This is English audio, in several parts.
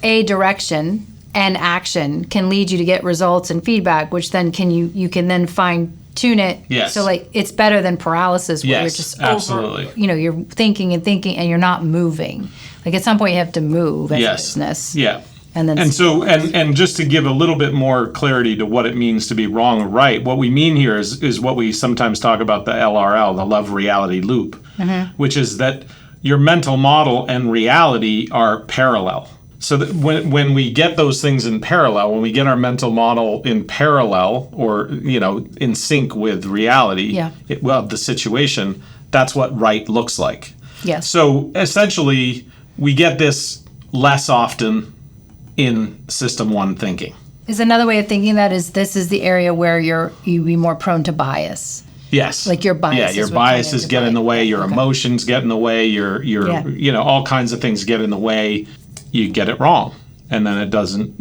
a direction and action can lead you to get results and feedback, which then you can then fine tune it. Yes. So like it's better than paralysis where you're just absolutely. You're thinking and you're not moving. Like at some point you have to move as a business. Yeah. And then and just to give a little bit more clarity to what it means to be wrong or right, what we mean here is what we sometimes talk about, the LRL, the love reality loop, which is that your mental model and reality are parallel. So that when we get those things in parallel, when we get our mental model in parallel or, in sync with reality of the situation, that's what right looks like. Yes. So essentially, we get this less often in system one thinking. Is another way of thinking that is this is the area where you'd be more prone to bias. Yes. Like your bias. Yeah, your biases get in the way, your emotions get in the way, your all kinds of things get in the way. You get it wrong, and then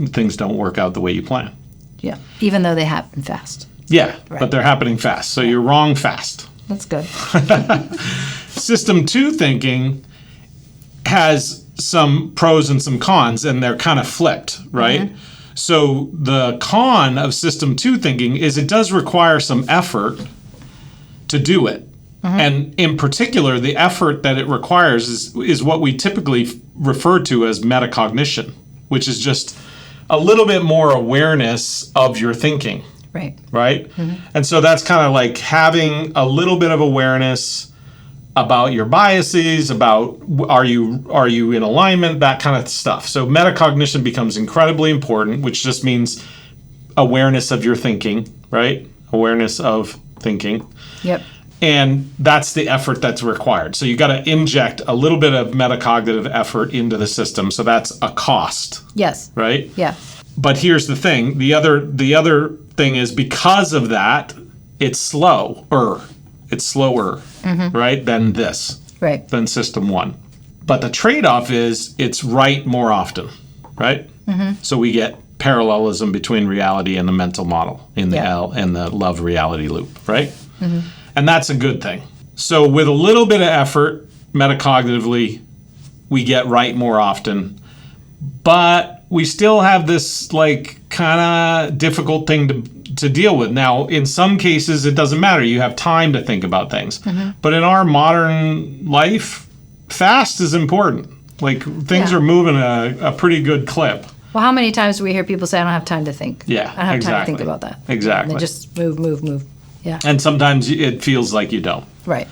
things don't work out the way you plan. Yeah, even though they happen fast. Yeah, but they're happening fast, so you're wrong fast. That's good. System 2 thinking has some pros and some cons, and they're kind of flipped, right? So the con of System 2 thinking is it does require some effort to do it. And in particular, the effort that it requires is what we typically refer to as metacognition, which is just a little bit more awareness of your thinking. Right? And so that's kind of like having a little bit of awareness about your biases, about are you in alignment, that kind of stuff. So metacognition becomes incredibly important, which just means awareness of your thinking, right? Awareness of thinking. Yep. And that's the effort that's required. So you got to inject a little bit of metacognitive effort into the system. So that's a cost. Yes. Right? Yeah. But here's the thing. The other thing is because of that, it's slower. It's slower, right, than this. Right. Than System 1. But the trade-off is it's right more often, right? So we get parallelism between reality and the mental model in the L and the love reality loop, right? And that's a good thing. So with a little bit of effort, metacognitively, we get right more often. But we still have this kind of difficult thing to deal with. Now, in some cases, it doesn't matter. You have time to think about things. But in our modern life, fast is important. Things are moving a pretty good clip. Well, how many times do we hear people say, I don't have time to think? Yeah, I don't have time to think about that. Exactly. And they just move. Yeah. And sometimes it feels like you don't. Right.